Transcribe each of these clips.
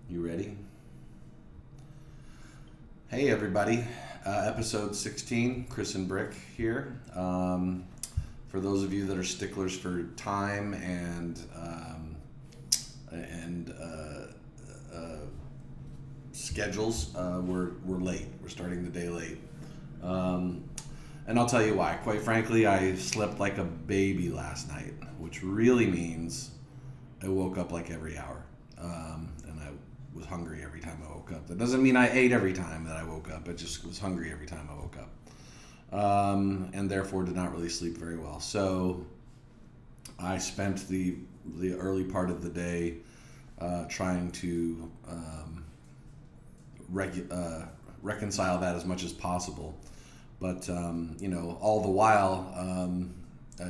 You ready? Hey everybody, episode 16, Chris and Brick here. For those of you that are sticklers for time and schedules, we're late. We're starting the day late. And I'll tell you why. Quite frankly, I slept like a baby last night, which really means I woke up like every hour. And I was hungry every time I woke up. That doesn't mean I ate every time that I woke up. I just was hungry every time I woke up. And therefore did not really sleep very well. So I spent the early part of the day trying to reconcile that as much as possible. But, all the while,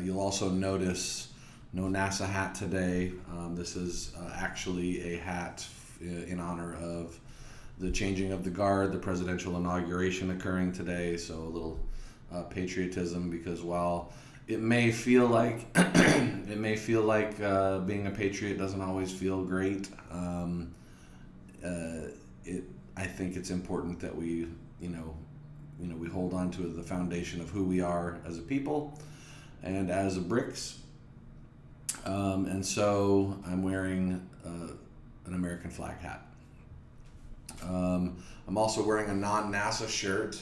you'll also notice no NASA hat today. This is actually a hat in honor of the changing of the guard, the presidential inauguration occurring today. So a little patriotism, because while it may feel like being a patriot doesn't always feel great, I think it's important that we hold on to the foundation of who we are as a people and as a Bricks. And so I'm wearing an American flag hat. I'm also wearing a non-NASA shirt,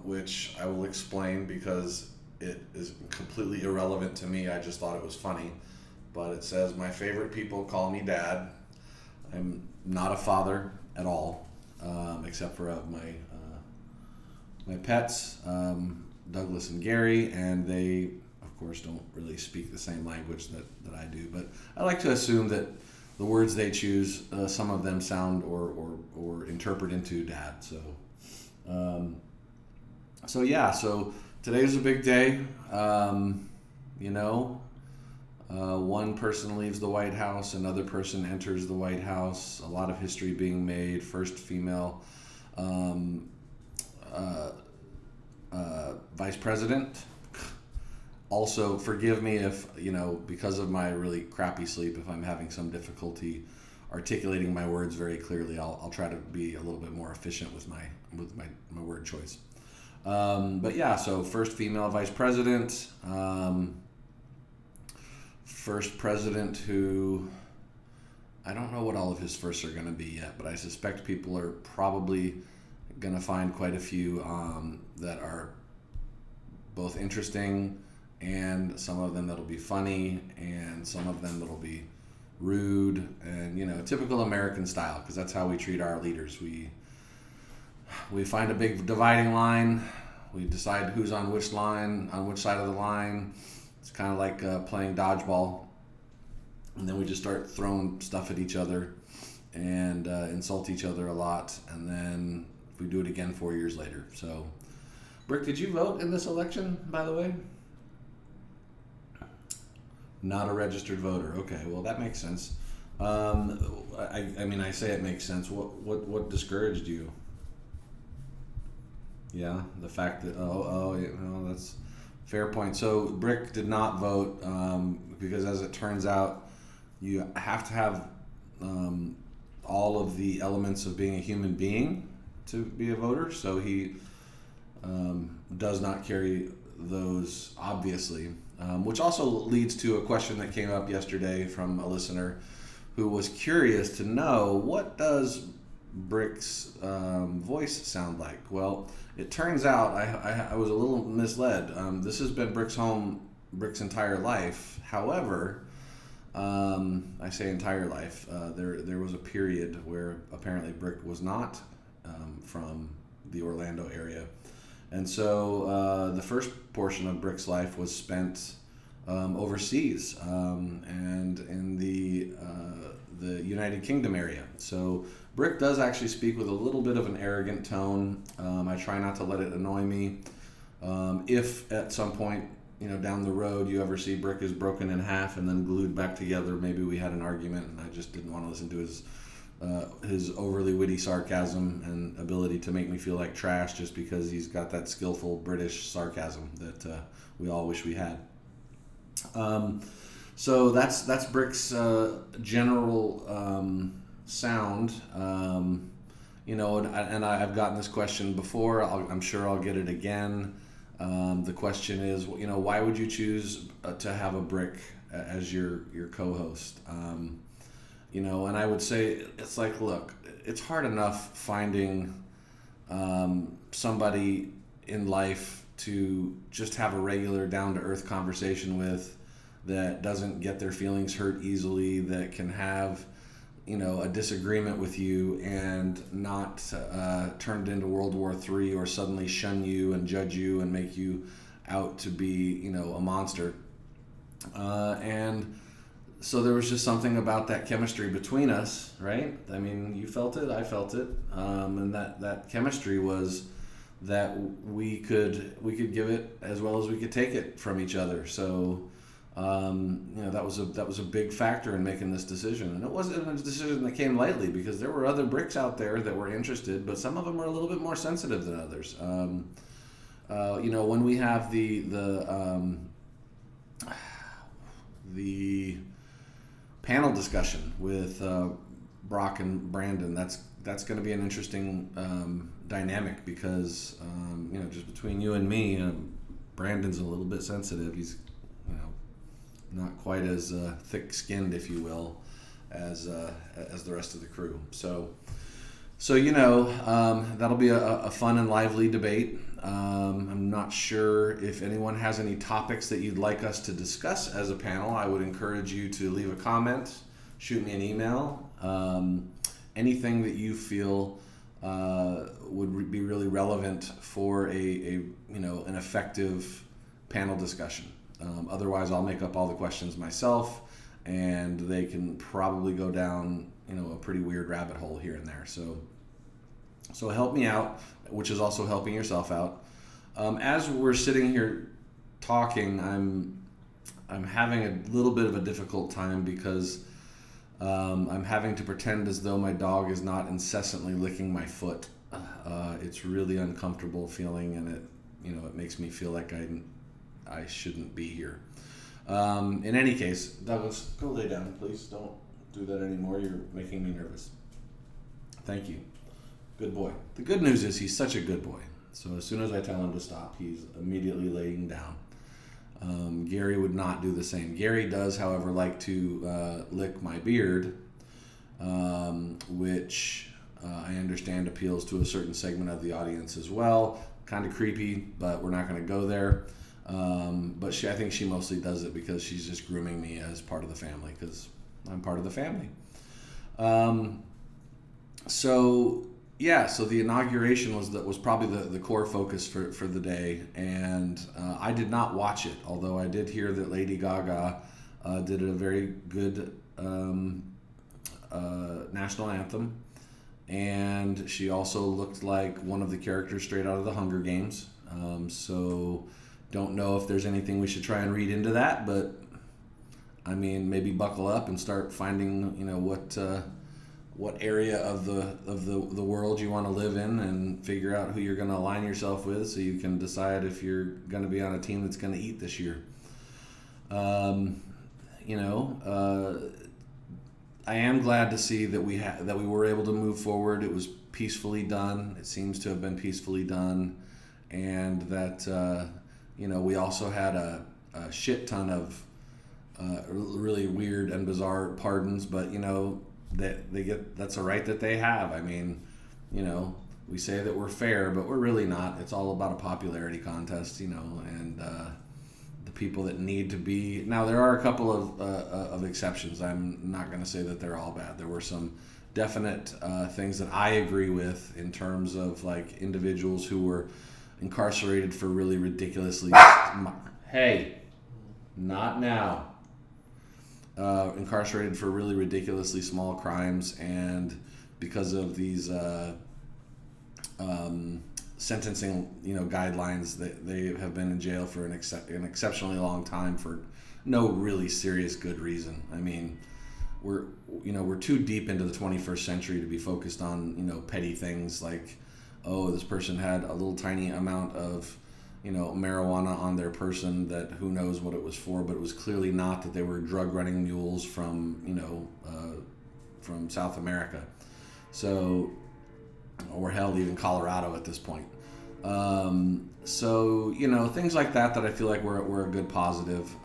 which I will explain because it is completely irrelevant to me. I just thought it was funny. But it says, "My favorite people call me Dad." I'm not a father at all, except for my pets, Douglas and Gary, and they, of course, don't really speak the same language that I do. But I like to assume that the words they choose, some of them sound or interpret into Dad. So today's a big day. One person leaves the White House, another person enters the White House. A lot of history being made. First female vice president. Also, forgive me if, because of my really crappy sleep, if I'm having some difficulty articulating my words very clearly. I'll try to be a little bit more efficient with my word choice. So first female vice president, first president who, I don't know what all of his firsts are going to be yet, but I suspect people are probably going to find quite a few that are both interesting, and some of them that'll be funny, and some of them that'll be rude, and typical American style, because that's how we treat our leaders. We find a big dividing line, we decide who's on which side of the line. It's kind of like playing dodgeball, and then we just start throwing stuff at each other and insult each other a lot, and then we do it again 4 years later. So, Brick, did you vote in this election, by the way? Not a registered voter. Okay, well, that makes sense. I say it makes sense. What discouraged you? Yeah, the fact that that's fair point. So Brick did not vote because, as it turns out, you have to have all of the elements of being a human being to be a voter. So he does not carry those, obviously, which also leads to a question that came up yesterday from a listener who was curious to know, what does Brick's voice sound like? Well, it turns out I was a little misled. This has been Brick's entire life. However, I say entire life. There was a period where apparently Brick was not from the Orlando area. And so the first portion of Brick's life was spent overseas and in the United Kingdom area. So Brick does actually speak with a little bit of an arrogant tone. I try not to let it annoy me. If at some point, down the road, you ever see Brick is broken in half and then glued back together, maybe we had an argument and I just didn't want to listen to his overly witty sarcasm and ability to make me feel like trash, just because he's got that skillful British sarcasm that we all wish we had. So that's Brick's general sound. And I've gotten this question before. I'm sure I'll get it again. The question is, why would you choose to have a Brick as your co-host? And I would say it's like, look, it's hard enough finding somebody in life to just have a regular down-to-earth conversation with, that doesn't get their feelings hurt easily, that can have a disagreement with you and not turn it into World War III, or suddenly shun you and judge you and make you out to be a monster. And so there was just something about that chemistry between us, right? I mean, you felt it, I felt it, and that chemistry was that we could give it as well as we could take it from each other. So that was a big factor in making this decision, and it wasn't a decision that came lightly, because there were other Bricks out there that were interested, but some of them were a little bit more sensitive than others. When we have the panel discussion with Brock and Brandon, that's going to be an interesting dynamic, because just between you and me, Brandon's a little bit sensitive. He's not quite as thick-skinned, if you will, as the rest of the crew. So that'll be a fun and lively debate. I'm not sure if anyone has any topics that you'd like us to discuss as a panel. I would encourage you to leave a comment, shoot me an email, anything that you feel would be really relevant for an effective panel discussion. Otherwise, I'll make up all the questions myself, and they can probably go down, a pretty weird rabbit hole here and there. So help me out, which is also helping yourself out. As we're sitting here talking, I'm having a little bit of a difficult time, because I'm having to pretend as though my dog is not incessantly licking my foot. It's really uncomfortable feeling, and it makes me feel like I shouldn't be here. In any case, Douglas, go lay down, please. Don't do that anymore. You're making me nervous. Thank you. Good boy. The good news is he's such a good boy. So as soon as I tell him to stop, he's immediately laying down. Gary would not do the same. Gary does, however, like to lick my beard, which I understand appeals to a certain segment of the audience as well. Kind of creepy, but we're not going to go there. But I think she mostly does it because she's just grooming me as part of the family, because I'm part of the family. So the inauguration was probably the core focus for the day, and I did not watch it, although I did hear that Lady Gaga did a very good national anthem, and she also looked like one of the characters straight out of the Hunger Games. So don't know if there's anything we should try and read into that, but I mean, maybe buckle up and start finding what area of the world you want to live in, and figure out who you're going to align yourself with, so you can decide if you're going to be on a team that's going to eat this year. I am glad to see that we were able to move forward. It was peacefully done. It seems to have been peacefully done, and that we also had a shit ton of really weird and bizarre pardons, but that's a right that they have. I mean, we say that we're fair, but we're really not. It's all about a popularity contest, and the people that need to be. Now, there are a couple of exceptions. I'm not going to say that they're all bad. There were some definite things that I agree with, in terms of like individuals who were incarcerated for really ridiculously. Hey, not now. Incarcerated for really ridiculously small crimes, and because of these sentencing guidelines, they have been in jail for an exceptionally long time for no really serious good reason. I mean, we're too deep into the 21st century to be focused on petty things like, oh, this person had a little tiny amount of marijuana on their person that who knows what it was for, but it was clearly not that they were drug running mules from from South America. So, or hell, even Colorado at this point. So, things like that I feel like were a good positive.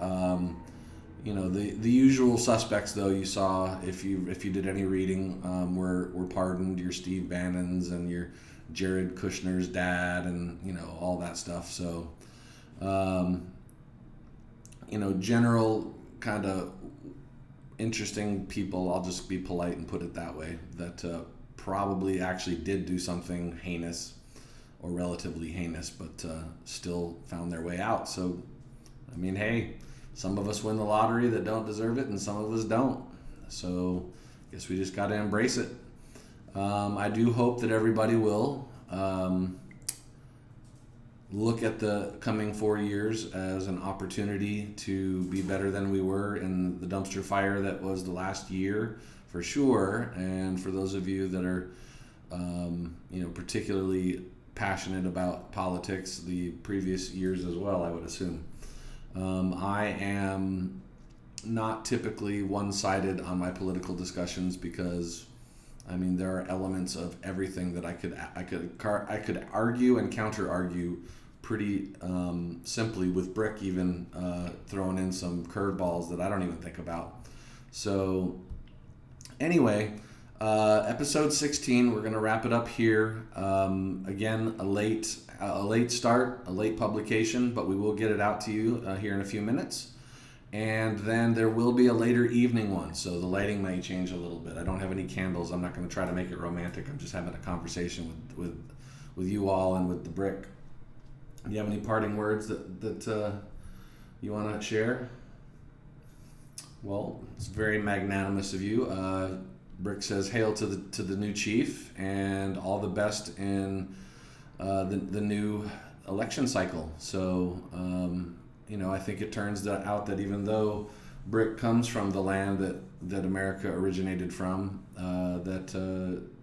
The usual suspects, though, you saw if you did any reading, were pardoned. Your Steve Bannons and your Jared Kushner's dad, and all that stuff. So, general kind of interesting people. I'll just be polite and put it that way. That probably actually did do something heinous or relatively heinous, but still found their way out. So, I mean, hey, some of us win the lottery that don't deserve it, and some of us don't. So, I guess we just got to embrace it. I do hope that everybody will look at the coming 4 years as an opportunity to be better than we were in the dumpster fire that was the last year, for sure. And for those of you that are, particularly passionate about politics, the previous years as well, I would assume. I am not typically one-sided on my political discussions because, there are elements of everything that I could argue and counter-argue pretty simply, with Brick even throwing in some curveballs that I don't even think about. So anyway, episode 16, we're going to wrap it up here. Again, a late start, a late publication, but we will get it out to you here in a few minutes. And then there will be a later evening one, so the lighting may change a little bit. I don't have any candles. I'm not going to try to make it romantic. I'm just having a conversation with you all and with the Brick. Do you have any parting words that you want to share? Well, it's very magnanimous of you. Brick says, "Hail to the new chief, and all the best in the new election cycle." So, I think it turns out that even though Brick comes from the land that America originated from, that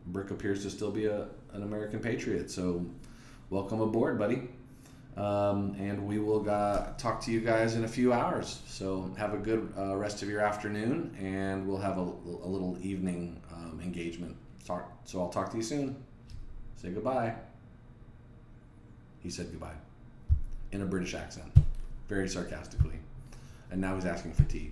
Brick appears to still be an American patriot. So, welcome aboard, buddy. And we will talk to you guys in a few hours. So have a good rest of your afternoon, and we'll have a little evening engagement. So I'll talk to you soon. Say goodbye. He said goodbye in a British accent, very sarcastically. And now he's asking for tea.